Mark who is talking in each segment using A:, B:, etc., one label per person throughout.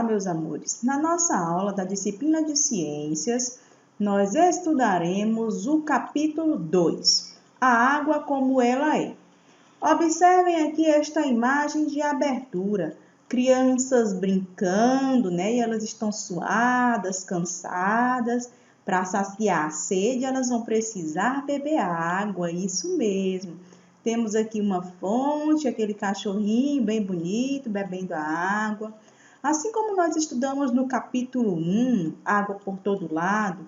A: meus amores! Na nossa aula da disciplina de Ciências, nós estudaremos o capítulo 2, a água como ela é. Observem aqui esta imagem de abertura, crianças brincando, né? E elas estão suadas, cansadas. Para saciar a sede, elas vão precisar beber água, isso mesmo. Temos aqui uma fonte, aquele cachorrinho bem bonito, bebendo a água. Assim como nós estudamos no capítulo 1, água por todo lado,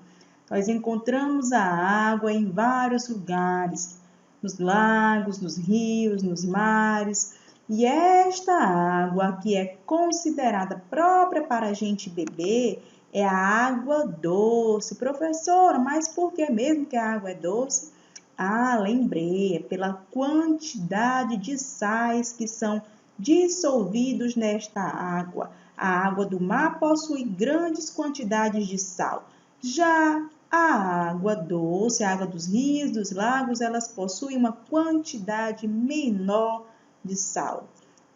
A: nós encontramos a água em vários lugares, nos lagos, nos rios, nos mares. E esta água que é considerada própria para a gente beber é a água doce. Professora, mas por que mesmo que a água é doce? Ah, lembrei, é pela quantidade de sais que são dissolvidos nesta água. A água do mar possui grandes quantidades de sal. Já a água doce, a água dos rios, dos lagos, elas possuem uma quantidade menor de sal.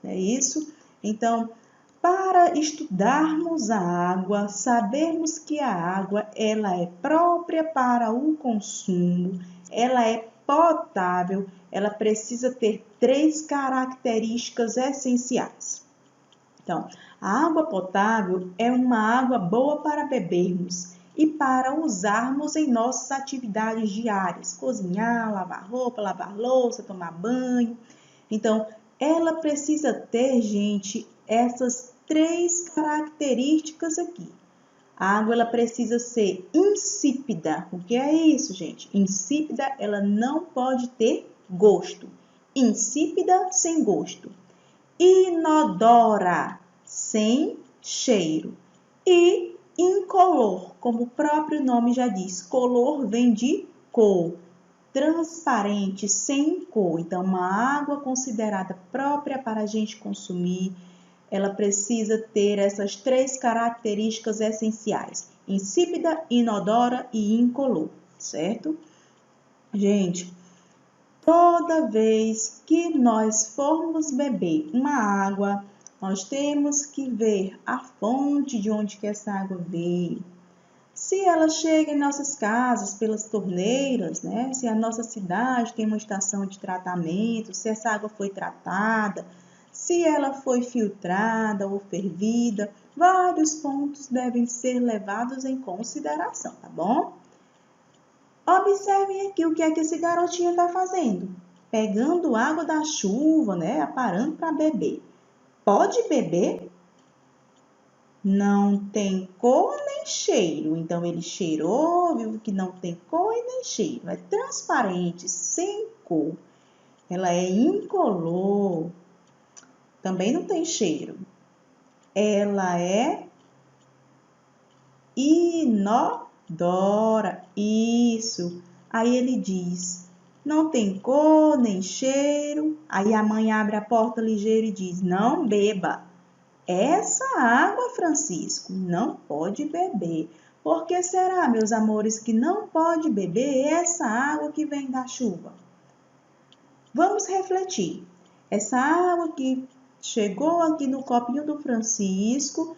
A: Não é isso? Então, para estudarmos a água, sabermos que a água ela é própria para o consumo, ela é potável, ela precisa ter 3 características essenciais. Então, a água potável é uma água boa para bebermos e para usarmos em nossas atividades diárias, cozinhar, lavar roupa, lavar louça, tomar banho. Então, ela precisa ter, gente, essas 3 características aqui. A água ela precisa ser insípida. O que é isso, gente? Insípida, ela não pode ter gosto. Insípida, sem gosto. Inodora, sem cheiro. E incolor, como o próprio nome já diz. Color vem de cor. Transparente, sem cor. Então, uma água considerada própria para a gente consumir, ela precisa ter essas 3 características essenciais: insípida, inodora e incolor, certo? Gente, toda vez que nós formos beber uma água, nós temos que ver a fonte de onde que essa água veio. Se ela chega em nossas casas pelas torneiras, né? Se a nossa cidade tem uma estação de tratamento, se essa água foi tratada, se ela foi filtrada ou fervida, vários pontos devem ser levados em consideração, tá bom? Observem aqui o que é que esse garotinho está fazendo. Pegando água da chuva, né? Parando para beber. Pode beber? Não tem cor nem cheiro. Então, ele cheirou, viu que não tem cor e nem cheiro. É transparente, sem cor. Ela é incolor. Também não tem cheiro. Ela é inodora. Isso. Aí ele diz, não tem cor nem cheiro. Aí a mãe abre a porta ligeiro e diz, não beba. Essa água, Francisco, não pode beber. Por que será, meus amores, que não pode beber essa água que vem da chuva? Vamos refletir. Essa água que chegou aqui no copinho do Francisco,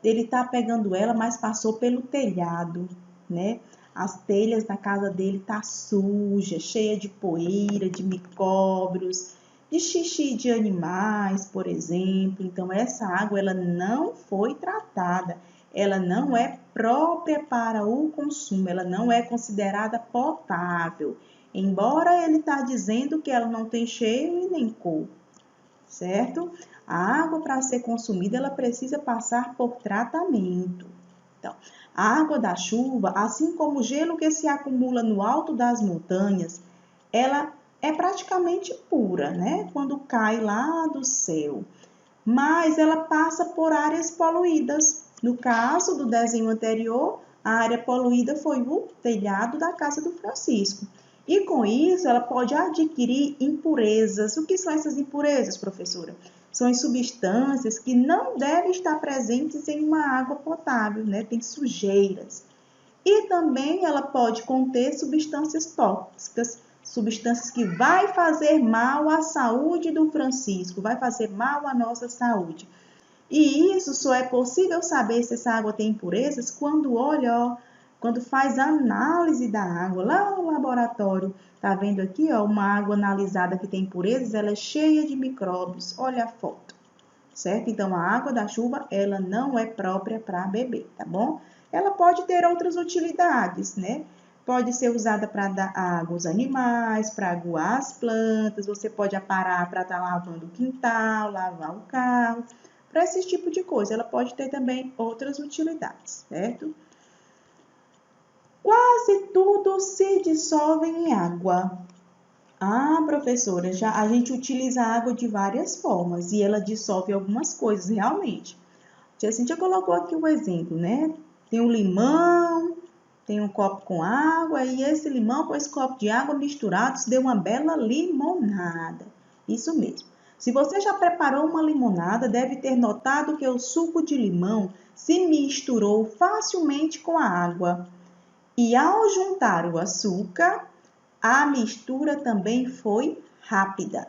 A: ele está pegando ela, mas passou pelo telhado, né? As telhas da casa dele tá suja, cheia de poeira, de micróbios, de xixi de animais, por exemplo. Então, essa água ela não foi tratada, ela não é própria para o consumo, ela não é considerada potável, embora ele está dizendo que ela não tem cheiro e nem cor, certo? A água, para ser consumida, ela precisa passar por tratamento. Então, a água da chuva, assim como o gelo que se acumula no alto das montanhas, ela é praticamente pura, né? Quando cai lá do céu. Mas ela passa por áreas poluídas. No caso do desenho anterior, a área poluída foi o telhado da casa do Francisco. E com isso, ela pode adquirir impurezas. O que são essas impurezas, professora? São as substâncias que não devem estar presentes em uma água potável, né? Tem sujeiras. E também ela pode conter substâncias tóxicas, substâncias que vai fazer mal à saúde do Francisco, vai fazer mal à nossa saúde. E isso só é possível saber se essa água tem impurezas quando olha, ó, quando faz a análise da água lá no laboratório. Tá vendo aqui, ó, uma água analisada que tem impurezas, ela é cheia de micróbios. Olha a foto, certo? Então, a água da chuva, ela não é própria para beber, tá bom? Ela pode ter outras utilidades, né? Pode ser usada para dar água aos animais, para aguar as plantas, você pode aparar para estar lavando o quintal, lavar o carro, para esse tipo de coisa. Ela pode ter também outras utilidades, certo? Quase tudo se dissolve em água. Ah, professora, já a gente utiliza a água de várias formas e ela dissolve algumas coisas realmente. A Cintia colocou aqui o exemplo, né? Tem um limão, tem um copo com água e esse limão com esse copo de água misturados deu uma bela limonada. Isso mesmo. Se você já preparou uma limonada, deve ter notado que o suco de limão se misturou facilmente com a água. E ao juntar o açúcar, a mistura também foi rápida.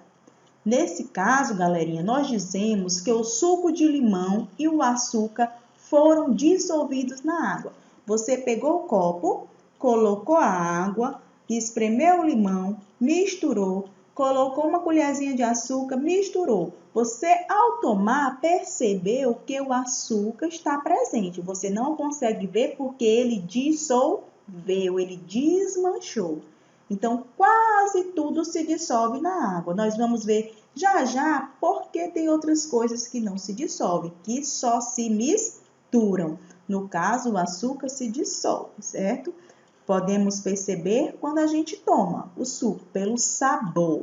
A: Nesse caso, galerinha, nós dizemos que o suco de limão e o açúcar foram dissolvidos na água. Você pegou o copo, colocou a água, espremeu o limão, misturou, colocou uma colherzinha de açúcar, misturou. Você, ao tomar, percebeu que o açúcar está presente. Você não consegue ver porque ele dissolveu, ele desmanchou. Então, quase tudo se dissolve na água. Nós vamos ver já já porque tem outras coisas que não se dissolvem, que só se misturam. No caso, o açúcar se dissolve, certo? Podemos perceber quando a gente toma o suco, pelo sabor.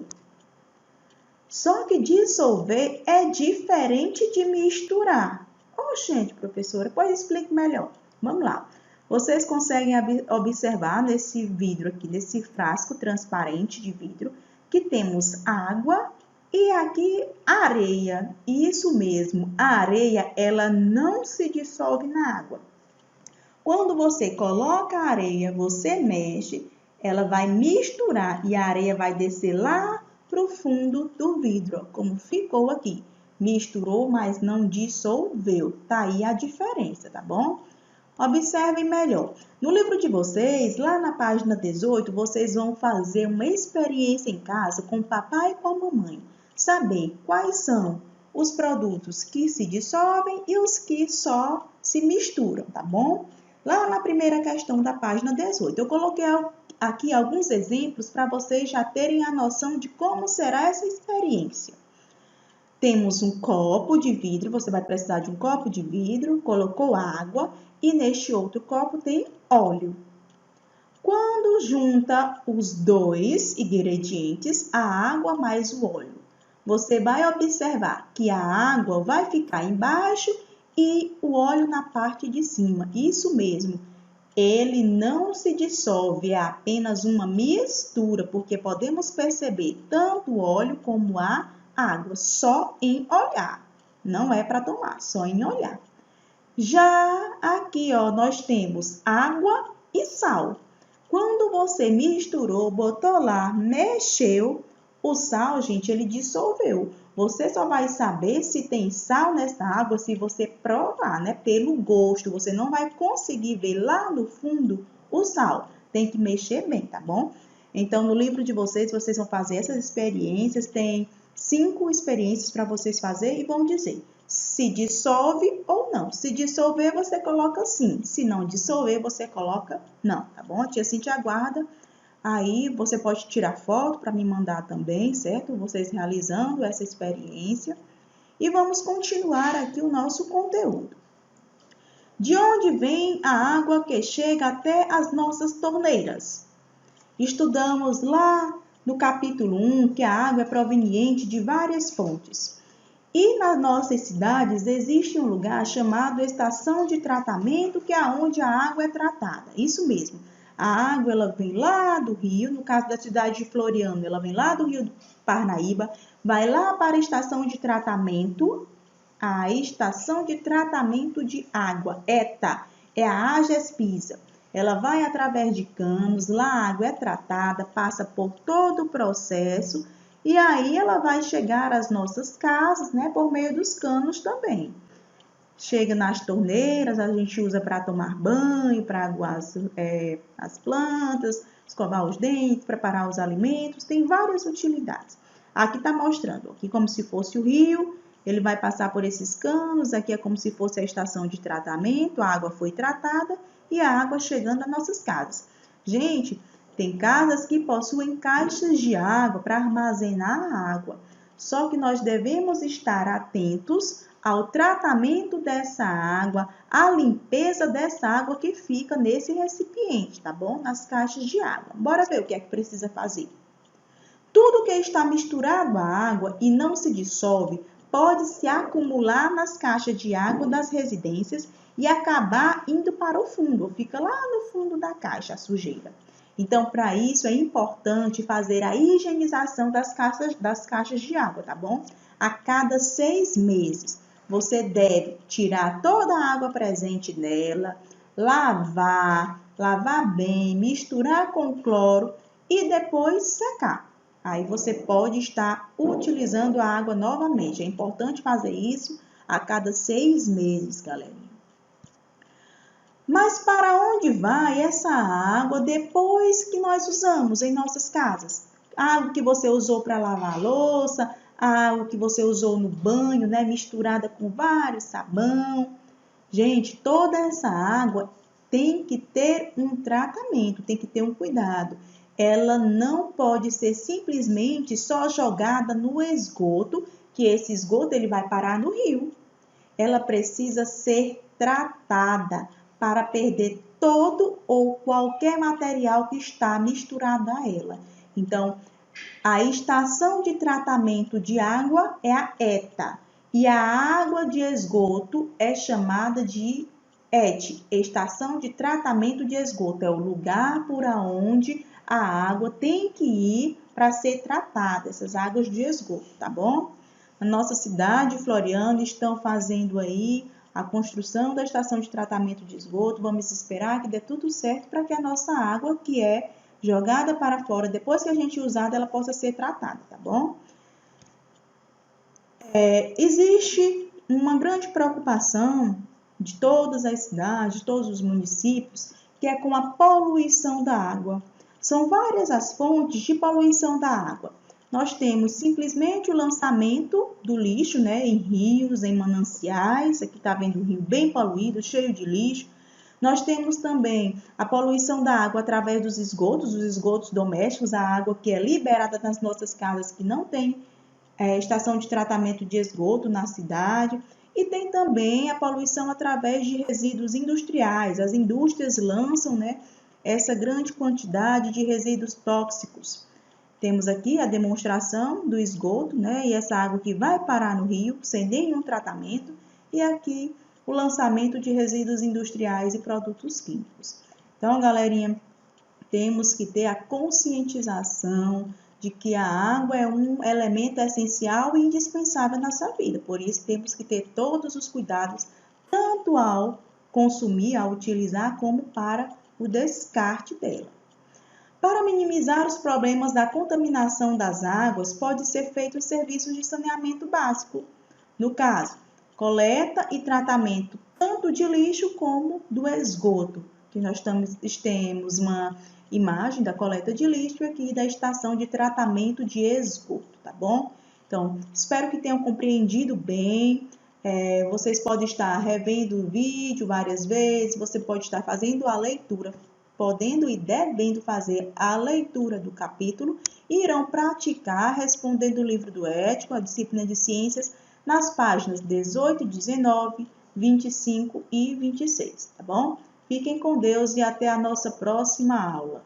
A: Só que dissolver é diferente de misturar. Oh, gente, professora, pode explicar melhor. Vamos lá. Vocês conseguem observar nesse vidro aqui, nesse frasco transparente de vidro, que temos água e aqui areia. Isso mesmo, a areia, ela não se dissolve na água. Quando você coloca a areia, você mexe, ela vai misturar e a areia vai descer lá para o fundo do vidro, como ficou aqui. Misturou, mas não dissolveu. Tá aí a diferença, tá bom? Observem melhor. No livro de vocês, lá na página 18, vocês vão fazer uma experiência em casa com o papai e com a mamãe. Saber quais são os produtos que se dissolvem e os que só se misturam, tá bom? Lá na primeira questão da página 18, eu coloquei aqui alguns exemplos para vocês já terem a noção de como será essa experiência. Temos um copo de vidro, você vai precisar de um copo de vidro, colocou água e neste outro copo tem óleo. Quando junta os dois ingredientes, a água mais o óleo, você vai observar que a água vai ficar embaixo e o óleo na parte de cima. Isso mesmo, ele não se dissolve, é apenas uma mistura, porque podemos perceber tanto o óleo como a água, só em olhar. Não é para tomar, só em olhar. Já aqui, ó, nós temos água e sal. Quando você misturou, botou lá, mexeu, o sal, gente, ele dissolveu. Você só vai saber se tem sal nessa água se você provar, né? Pelo gosto. Você não vai conseguir ver lá no fundo o sal. Tem que mexer bem, tá bom? Então, no livro de vocês vão fazer essas experiências. Tem 5 experiências para vocês fazerem e vão dizer se dissolve ou não. Se dissolver, você coloca sim. Se não dissolver, você coloca não, tá bom? A tia Cintia aguarda. Aí, você pode tirar foto para me mandar também, certo? Vocês realizando essa experiência. E vamos continuar aqui o nosso conteúdo. De onde vem a água que chega até as nossas torneiras? Estudamos lá no capítulo 1 que a água é proveniente de várias fontes. E nas nossas cidades existe um lugar chamado estação de tratamento, que é onde a água é tratada. Isso mesmo. A água ela vem lá do rio, no caso da cidade de Floriano, ela vem lá do rio do Parnaíba, vai lá para a estação de tratamento, a estação de tratamento de água, ETA, é a AGESPISA. Ela vai através de canos, lá a água é tratada, passa por todo o processo e aí ela vai chegar às nossas casas, né, por meio dos canos também. chega nas torneiras, a gente usa para tomar banho, para aguar as plantas, escovar os dentes, preparar os alimentos, tem várias utilidades. Aqui está mostrando, aqui como se fosse o rio, ele vai passar por esses canos, aqui é como se fosse a estação de tratamento, a água foi tratada e a água chegando às nossas casas. Gente, tem casas que possuem caixas de água para armazenar a água, só que nós devemos estar atentos ao tratamento dessa água, à limpeza dessa água que fica nesse recipiente, tá bom? Nas caixas de água. Bora ver o que é que precisa fazer. Tudo que está misturado à água e não se dissolve pode se acumular nas caixas de água das residências e acabar indo para o fundo, fica lá no fundo da caixa a sujeira. Então, para isso é importante fazer a higienização das caixas de água, tá bom? A cada 6 meses. Você deve tirar toda a água presente nela, lavar bem, misturar com cloro e depois secar. Aí você pode estar utilizando a água novamente. É importante fazer isso a cada 6 meses, galerinha. Mas para onde vai essa água depois que nós usamos em nossas casas? A água que você usou para lavar a louça, a água que você usou no banho, né, misturada com vários sabão. Gente, toda essa água tem que ter um tratamento, tem que ter um cuidado. Ela não pode ser simplesmente só jogada no esgoto, que esse esgoto ele vai parar no rio. Ela precisa ser tratada para perder todo ou qualquer material que está misturado a ela. Então, a estação de tratamento de água é a ETA e a água de esgoto é chamada de ET, Estação de Tratamento de Esgoto. É o lugar por onde a água tem que ir para ser tratada, essas águas de esgoto, tá bom? Na nossa cidade, Floriano, estão fazendo aí a construção da estação de tratamento de esgoto. Vamos esperar que dê tudo certo para que a nossa água, que é jogada para fora, depois que a gente usar, ela possa ser tratada, tá bom? Existe uma grande preocupação de todas as cidades, de todos os municípios, que é com a poluição da água. São várias as fontes de poluição da água. Nós temos simplesmente o lançamento do lixo, né, em rios, em mananciais. Aqui está vendo o rio bem poluído, cheio de lixo. Nós temos também a poluição da água através dos esgotos, os esgotos domésticos, a água que é liberada nas nossas casas que não tem estação de tratamento de esgoto na cidade. E tem também a poluição através de resíduos industriais. As indústrias lançam, né, essa grande quantidade de resíduos tóxicos. Temos aqui a demonstração do esgoto, né, e essa água que vai parar no rio sem nenhum tratamento. E aqui o lançamento de resíduos industriais e produtos químicos. Então, galerinha, temos que ter a conscientização de que a água é um elemento essencial e indispensável na nossa vida. Por isso, temos que ter todos os cuidados, tanto ao consumir, ao utilizar, como para o descarte dela. Para minimizar os problemas da contaminação das águas, pode ser feito os serviços de saneamento básico. No caso, coleta e tratamento tanto de lixo como do esgoto. Que nós temos uma imagem da coleta de lixo aqui da estação de tratamento de esgoto, tá bom? Então, espero que tenham compreendido bem. Vocês podem estar revendo o vídeo várias vezes, você pode estar fazendo a leitura, podendo e devendo fazer a leitura do capítulo e irão praticar respondendo o livro do Ético, a disciplina de ciências, nas páginas 18, 19, 25 e 26, tá bom? Fiquem com Deus e até a nossa próxima aula.